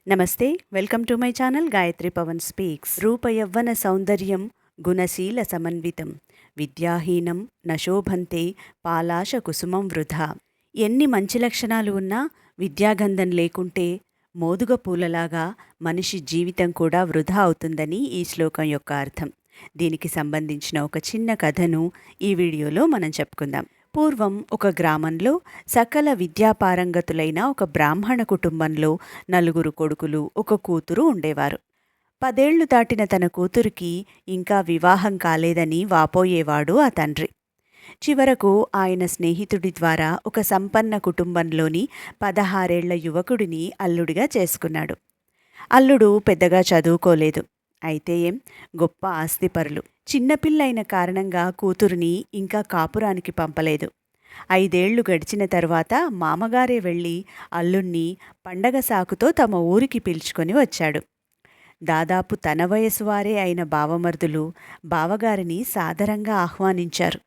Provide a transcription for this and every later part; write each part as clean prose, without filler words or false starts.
నమస్తే, welcome to my channel Gayatri Pavan speaks. రూపయవ్వన సౌందర్యం గుణశీల సమన్వితం విద్యాహీనం నశోభంతే పాలాశ కుసుమం వృధా. ఎన్ని మంచి లక్షణాలు ఉన్నా విద్యాగంధం లేకుంటే మోదుగ పూలలాగా మనిషి జీవితం కూడా వృధా అవుతుందని ఈ శ్లోకం యొక్క అర్థం. దీనికి సంబంధించిన ఒక చిన్న కథను ఈ వీడియోలో మనం చెప్పుకుందాం. పూర్వం ఒక గ్రామంలో సకల విద్యాపారంగతులైన ఒక బ్రాహ్మణ కుటుంబంలో 4 కొడుకులు, 1 కూతురు ఉండేవారు. 10 ఏళ్లు దాటిన తన కూతురికి ఇంకా వివాహం కాలేదని వాపోయేవాడు ఆ తండ్రి. చివరకు ఆయన స్నేహితుడి ద్వారా ఒక సంపన్న కుటుంబంలోని 16 ఏళ్ల యువకుడిని అల్లుడిగా చేసుకున్నాడు. అల్లుడు పెద్దగా చదువుకోలేదు, అయితే గొప్ప ఆస్తిపరులు. చిన్నపిల్లైన కారణంగా కూతురుని ఇంకా కాపురానికి పంపలేదు. 5 ఏళ్లు గడిచిన తర్వాత మామగారే వెళ్ళి అల్లుణ్ణి పండగ సాకుతో తమ ఊరికి పిలుచుకొని వచ్చాడు. దాదాపు తన వయసు వారే అయిన బావమరుదులు బావగారిని సాదరంగా ఆహ్వానించారు.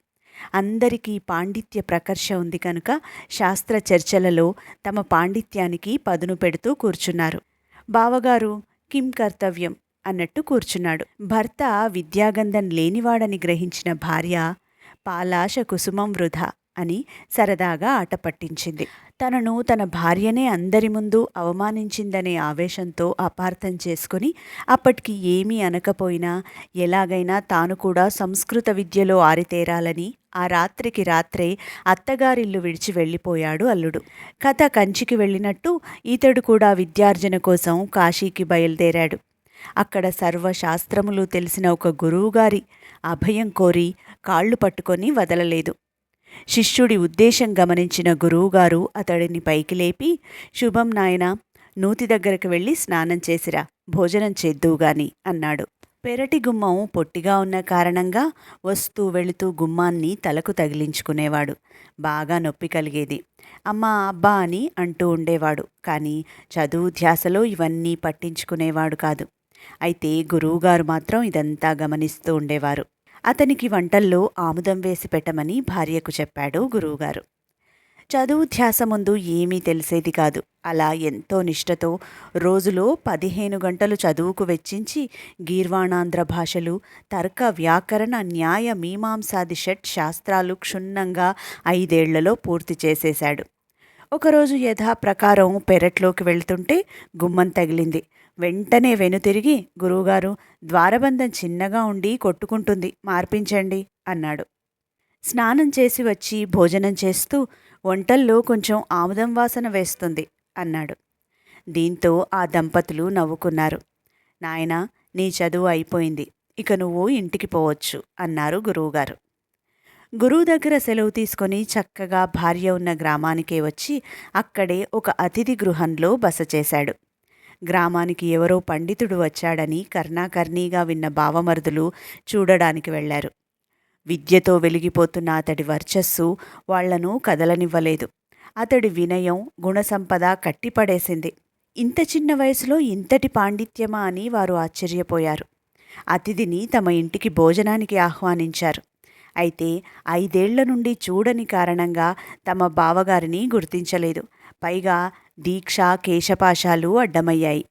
అందరికీ పాండిత్య ప్రకర్ష ఉంది కనుక శాస్త్ర చర్చలలో తమ పాండిత్యానికి పదును పెడుతూ కూర్చున్నారు. బావగారు కిం కర్తవ్యం అన్నట్టు కూర్చున్నాడు. భర్త విద్యాగంధం లేనివాడని గ్రహించిన భార్య పాలాశ కుసుమం వృధా అని సరదాగా ఆట పట్టించింది. తనను తన భార్యనే అందరి ముందు అవమానించిందనే ఆవేశంతో అపార్థం చేసుకుని అప్పటికి ఏమీ అనకపోయినా ఎలాగైనా తాను కూడా సంస్కృత విద్యలో ఆరితేరాలని ఆ రాత్రికి రాత్రే అత్తగారిల్లు విడిచి వెళ్ళిపోయాడు అల్లుడు. కథ కంచికి వెళ్ళినట్టు ఇతడు కూడా విద్యార్జన కోసం కాశీకి బయలుదేరాడు. అక్కడ సర్వశాస్త్రములు తెలిసిన ఒక గురువుగారి అభయం కోరి కాళ్ళు పట్టుకొని వదలలేదు. శిష్యుడి ఉద్దేశం గమనించిన గురువుగారు అతడిని పైకి లేపి, శుభం నాయనా, నూతి దగ్గరకు వెళ్ళి స్నానం చేసిరా, భోజనం చేద్దువుగాని అన్నాడు. పెరటి గుమ్మం పొట్టిగా ఉన్న కారణంగా వస్తూ వెళుతూ గుమ్మాన్ని తలకు తగిలించుకునేవాడు. బాగా నొప్పి కలిగేది. అమ్మా అబ్బా అని అంటూ ఉండేవాడు, కానీ చదువు ధ్యాసలో ఇవన్నీ పట్టించుకునేవాడు కాదు. అయితే గురువుగారు మాత్రం ఇదంతా గమనిస్తూ ఉండేవారు. అతనికి వంటల్లో ఆముదం వేసి పెట్టమని భార్యకు చెప్పాడు గురువుగారు. చదువు ధ్యాస ముందు ఏమీ తెలిసేది కాదు. అలా ఎంతో నిష్ఠతో రోజులో 15 గంటలు చదువుకు వెచ్చించి గీర్వాణాంధ్ర భాషలు, తర్క వ్యాకరణ న్యాయ మీమాంసాది షట్ శాస్త్రాలు క్షుణ్ణంగా 5 ఏళ్లలో పూర్తి చేసేశాడు. ఒకరోజు యథాప్రకారం పెరట్లోకి వెళ్తుంటే గుమ్మం తగిలింది. వెంటనే వెనుతిరిగి, గురువుగారు, ద్వారబంధం చిన్నగా ఉండి కొట్టుకుంటుంది, మార్పించండి అన్నాడు. స్నానం చేసి వచ్చి భోజనం చేస్తూ, వంటల్లో కొంచెం ఆముదం వాసన వేస్తుంది అన్నాడు. దీంతో ఆ దంపతులు నవ్వుకున్నారు. నాయనా, నీ చదువు అయిపోయింది, ఇక నువ్వు ఇంటికి పోవచ్చు అన్నారు గురువుగారు. గురువు దగ్గర సెలవు తీసుకొని చక్కగా భార్య ఉన్న గ్రామానికే వచ్చి అక్కడే ఒక అతిథి గృహంలో బస చేశాడు. గ్రామానికి ఎవరో పండితుడు వచ్చాడని కర్ణాకర్ణీగా విన్న బావమరుదులు చూడడానికి వెళ్లారు. విద్యతో వెలిగిపోతున్న అతడి వర్చస్సు వాళ్లను కదలనివ్వలేదు. అతడి వినయం, గుణసంపద కట్టిపడేసింది. ఇంత చిన్న వయసులో ఇంతటి పాండిత్యమా అని వారు ఆశ్చర్యపోయారు. అతిథిని తమ ఇంటికి భోజనానికి ఆహ్వానించారు. అయితే 5 ఏళ్ల నుండి చూడని కారణంగా తమ బావగారిని గుర్తించలేదు. పైగా దీక్ష, కేశపాశాలు అడ్డమయ్యాయి.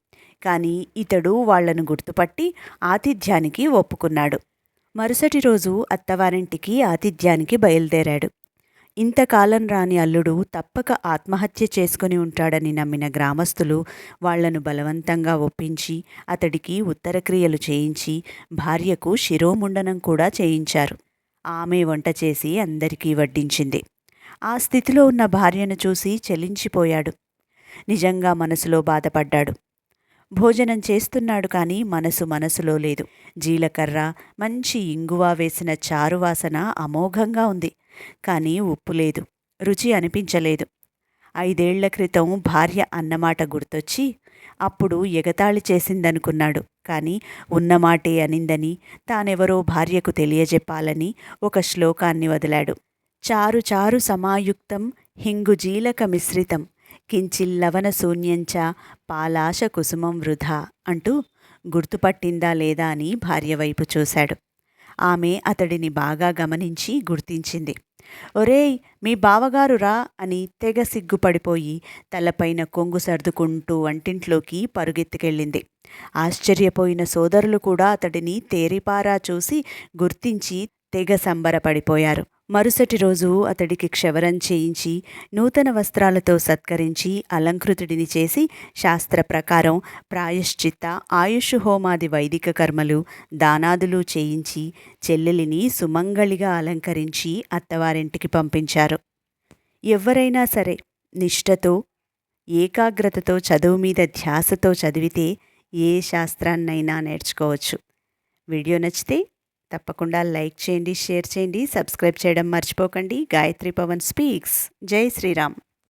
కానీ ఇతడు వాళ్లను గుర్తుపట్టి ఆతిథ్యానికి ఒప్పుకున్నాడు. మరుసటి రోజు అత్తవారింటికి ఆతిథ్యానికి బయలుదేరాడు. ఇంతకాలం రాని అల్లుడు తప్పక ఆత్మహత్య చేసుకుని ఉంటాడని నమ్మిన గ్రామస్తులు వాళ్లను బలవంతంగా ఒప్పించి అతడికి ఉత్తరక్రియలు చేయించి భార్యకు శిరోముండనం కూడా చేయించారు. ఆమె వంట చేసి అందరికీ వడ్డించింది. ఆ స్థితిలో ఉన్న భార్యను చూసి చలించిపోయాడు. నిజంగా మనసులో బాధపడ్డాడు. భోజనం చేస్తున్నాడు, కానీ మనసులో లేదు. జీలకర్ర, మంచి ఇంగువ వేసిన చారువాసన అమోఘంగా ఉంది, కానీ ఉప్పు లేదు, రుచి అనిపించలేదు. 5 ఏళ్ల క్రితం భార్య అన్నమాట గుర్తొచ్చి అప్పుడు ఎగతాళి చేసిందనుకున్నాడు. కానీ ఉన్నమాటే అనిందని, తానెవరో భార్యకు తెలియజెప్పాలని ఒక శ్లోకాన్ని వదిలాడు. చారు చారు సమాయుక్తం హింగుజీలక మిశ్రితం కించిల్లవన శూన్యంచ పాలాశ కుసుమం వృధా అంటూ గుర్తుపట్టిందా లేదా అని భార్య వైపు చూశాడు. ఆమె అతడిని బాగా గమనించి గుర్తించింది. ఒరేయ్ మీ బావగారు రా అని తెగ సిగ్గుపడిపోయి తలపైన కొంగు సర్దుకుంటూ వంటింట్లోకి పరుగెత్తుకెళ్ళింది. ఆశ్చర్యపోయిన సోదరులు కూడా అతడిని తేరిపారా చూసి గుర్తించి తెగ సంబరపడిపోయారు. మరుసటి రోజు అతడికి క్షవరం చేయించి నూతన వస్త్రాలతో సత్కరించి అలంకృతుడిని చేసి శాస్త్ర ప్రకారం ప్రాయశ్చిత్త ఆయుష్ హోమాది వైదిక కర్మలు దానాదులు చేయించి చెల్లెలిని సుమంగళిగా అలంకరించి అత్తవారింటికి పంపించారు. ఎవ్వరైనా సరే నిష్ఠతో ఏకాగ్రతతో చదువు మీద ధ్యాసతో చదివితే ఏ శాస్త్రాన్నైనా నేర్చుకోవచ్చు. వీడియో నచ్చితే తప్పకుండా లైక్ చేయండి, షేర్ చేయండి, సబ్స్క్రైబ్ చేయడం మర్చిపోకండి. గాయత్రి పవన్ స్పీక్స్. జై శ్రీరామ్.